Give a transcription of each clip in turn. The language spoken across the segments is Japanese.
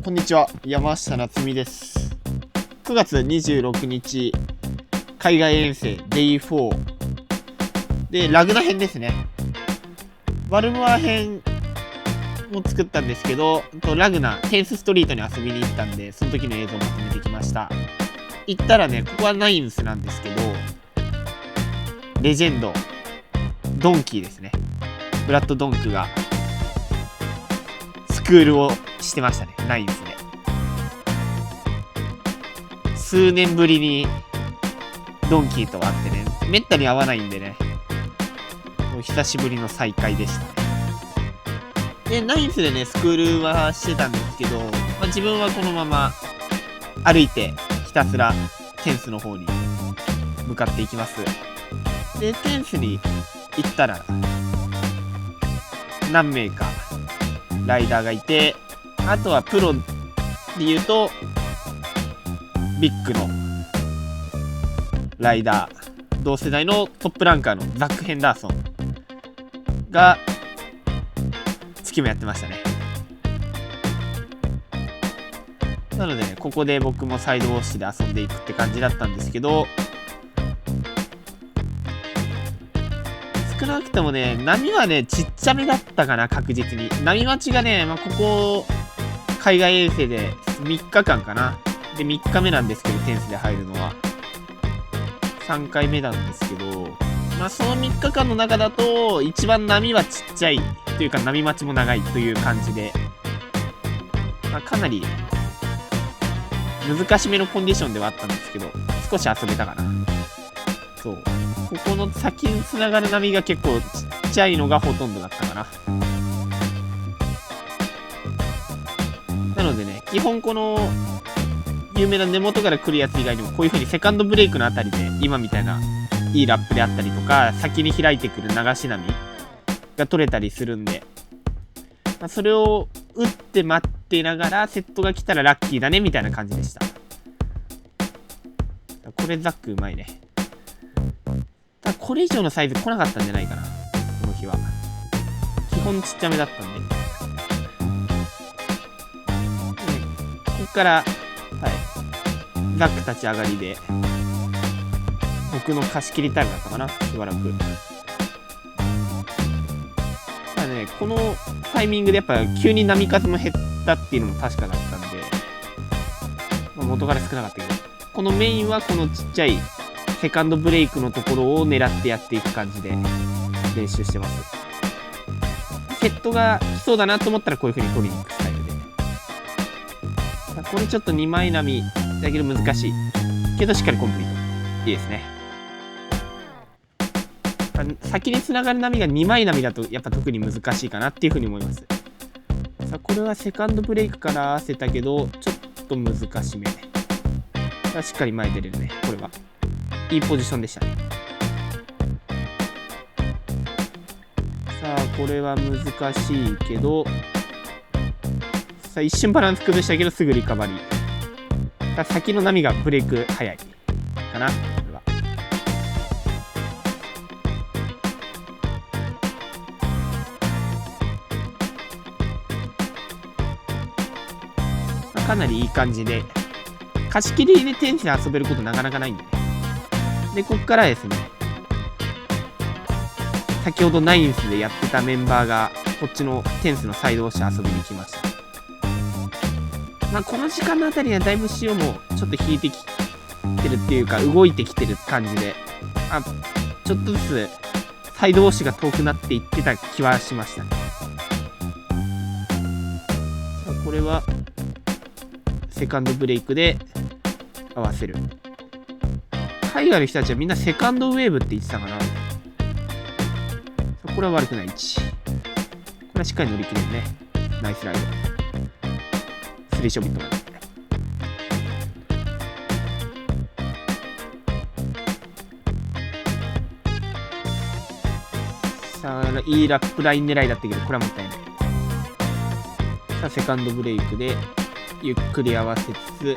こんにちは、山下夏実です。9月26日、海外遠征 Day4 で、ラグナ編ですね。バルモア編も作ったんですけど、ラグナ、テンスストリートに遊びに行ったんで、その時の映像をまとめてきました。行ったらね、ここはナインスなんですけど、レジェンド、ドンキーですね。ブラッド・ドンクが、スクールをしてましたね、ナインスで。数年ぶりにドンキーと会ってね、めったに会わないんでね、もう久しぶりの再会でしたね。で、ナインスでね、スクールはしてたんですけど、自分はこのまま歩いてひたすらテンスの方に向かっていきます。で、テンスに行ったら、何名かライダーがいて、あとはプロで言うとビッグのライダー、同世代のトップランカーのザック・ヘンダーソンが月もやってましたね。なのでね、ここで僕もサイドウォッシュで遊んでいくって感じだったんですけど、少なくともね、波はね、ちっちゃめだったかな、確実に。波待ちがね、ここ、海外遠征で3日間かな。で、3日目なんですけど、テンスで入るのは。3回目なんですけど、その3日間の中だと、一番波はちっちゃい、というか波待ちも長いという感じで、かなり、難しめのコンディションではあったんですけど、少し遊べたかな。そう。ここの先に繋がる波が結構ちっちゃいのがほとんどだったかな。なのでね、基本この有名な根元から来るやつ以外にもこういう風にセカンドブレイクのあたりで今みたいないいラップであったりとか、先に開いてくる流し波が取れたりするんで、それを打って待ってながらセットが来たらラッキーだねみたいな感じでした。これザックうまいね。これ以上のサイズ来なかったんじゃないかな、この日は。基本ちっちゃめだったんで。こっから、ザック立ち上がりで、僕の貸し切りタイムだったかな、しばらく。ただね、このタイミングでやっぱ急に波数も減ったっていうのも確かだったんで、元から少なかったけど、このメインはこのちっちゃいセカンドブレイクのところを狙ってやっていく感じで練習してます。セットが来そうだなと思ったらこういう風に取りに行くスタイルで。これちょっと2枚波だけど難しいけどしっかりコンプリートいいですね。先に繋がる波が2枚波だとやっぱ特に難しいかなっていう風に思います。さあこれはセカンドブレイクから合わせたけどちょっと難しめ。しっかり前出れるね。これはいいポジションでしたね。さあこれは難しいけど、さあ一瞬バランス崩したけどすぐリカバリー。先の波がブレイク早いかな。これはかなりいい感じで、貸し切りでテンスで遊べることなかなかないんでね。で、こっからですね、先ほどナインスでやってたメンバーがこっちのテンスのサイドをして遊びに来ました。この時間のあたりはだいぶ潮もちょっと引いてきてるっていうか動いてきてる感じで、ちょっとずつサイドウォッシュが遠くなっていってた気はしましたね。さあこれはセカンドブレイクで合わせる。海外の人たちはみんなセカンドウェーブって言ってたかな。これは悪くない位置。これはしっかり乗り切れるね。ナイスライド。スリーショビットまで。さあ、いいラップライン狙いだったけど、これはもったいない。さあ、セカンドブレイクでゆっくり合わせつつ、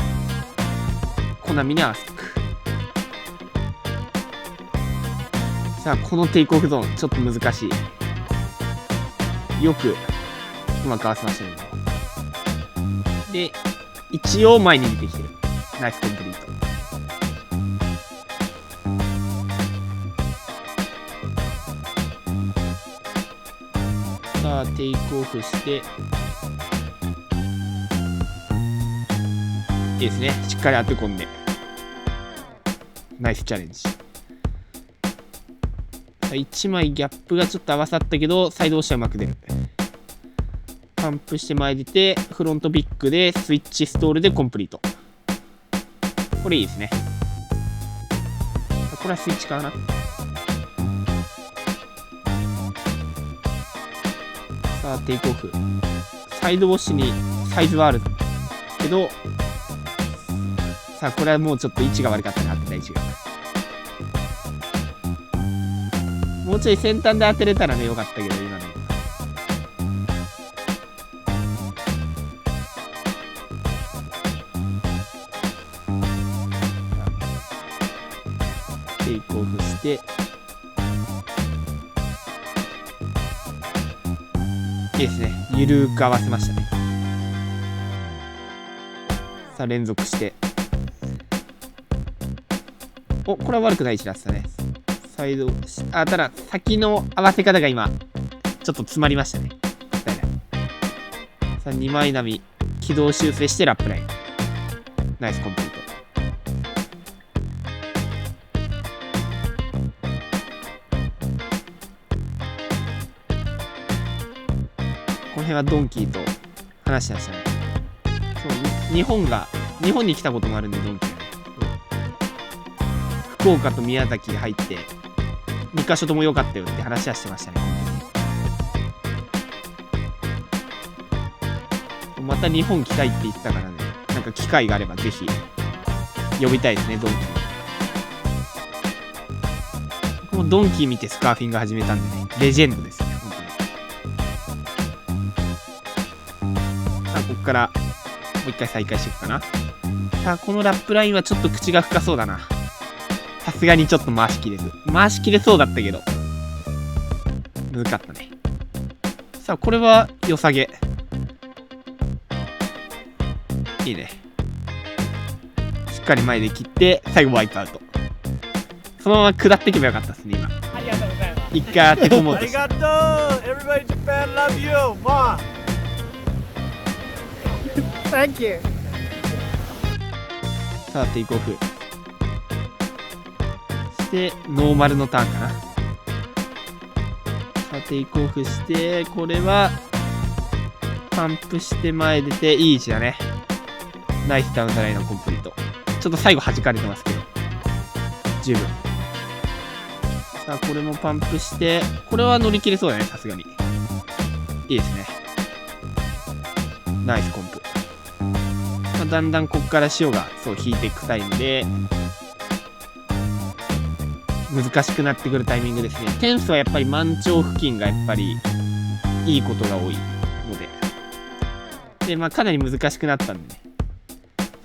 コナミに合わせていく。さあ、このテイクオフゾーン、ちょっと難しい。よく、うまく合わせましたね。で、一応前に出てきてる。ナイスコンプリート。さあ、テイクオフして、いいですね。しっかり当て込んで。ナイスチャレンジ。1枚ギャップがちょっと合わさったけど、サイド押しはうまく出る。パンプして前出て、フロントビッグでスイッチストールでコンプリート。これいいですね。これはスイッチかな。さあ、テイクオフ。サイドウォッシュにサイズはあるけど、さあ、これはもうちょっと位置が悪かったな、当てた位置が。もうちょい先端で当てれたらね、よかったけど、今の。テイクオフして、いいですね。ゆるーく合わせましたね。さあ、連続して。お、これは悪くない位置だったね。サイド、ただ、先の合わせ方が今、ちょっと詰まりましたね。さあ、2枚波、軌道修正してラップライン。ナイスコンプリート。この辺はドンキーと話してましたね。そう、日本に来たこともあるんで、ドンキーはね。福岡と宮崎入って、2カ所とも良かったよって話はしてましたね。また日本来たいって言ってたからね、なんか機会があればぜひ呼びたいですね、ドンキー。僕もドンキー見てスカーフィング始めたんでね、レジェンドですよね、本当に。さあ、ここからもう一回再開していくかな。さあ、このラップラインはちょっと口が深そうだな。さすがにちょっと回しきれず。回しきれそうだったけど。難かったね。さあ、これは良さげ。いいね。しっかり前で切って、最後ワイプアウト。そのまま下っていけばよかったですね、今。ありがとうございます。一回当て込もうとして。ありがとう Everybody Japan love you! Ma! Thank you! さあ、テイクオフ。で、ノーマルのターンかな。さあ、テイクオフして、これは、パンプして前出て、いい位置だね。ナイスダウンザラインのコンプリート。ちょっと最後弾かれてますけど。十分。さあ、これもパンプして、これは乗り切れそうだね、さすがに。いいですね。ナイスコンプ。まあ、だんだんこっから潮が、そう、引いていくタイムで、難しくなってくるタイミングですね。テンスはやっぱり満潮付近がやっぱりいいことが多いので。で、まあかなり難しくなったんでね。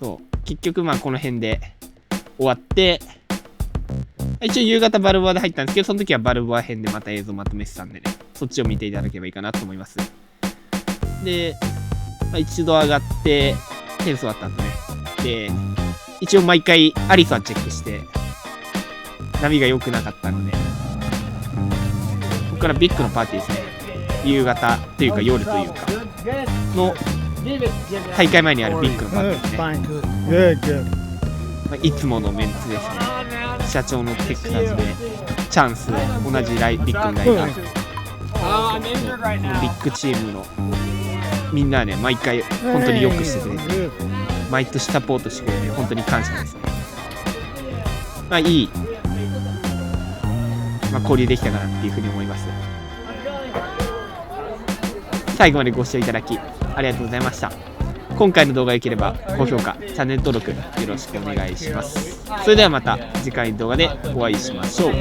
そう。結局まあこの辺で終わって、一応夕方バルボアで入ったんですけど、その時はバルボア編でまた映像まとめてたんでね。そっちを見ていただければいいかなと思います。で、まあ、一度上がって、テンス終わった後ね。で、一応毎回アリスはチェックして、波が良くなかったので、ここからビッグのパーティーですね。夕方というか夜というかの大会前にあるビッグのパーティーですね。まあ、いつものメンツですね。社長のテクサスでチャンス、同じビッグのライダー、ビッグチームのみんなはね、毎回本当によくしてくれて、毎年サポートしてくれて本当に感謝ですね。まあいい、まあ、交流できたかなっていうふうに思います。最後までご視聴いただきありがとうございました。今回の動画が良ければ高評価、チャンネル登録よろしくお願いします。それではまた次回の動画でお会いしましょう。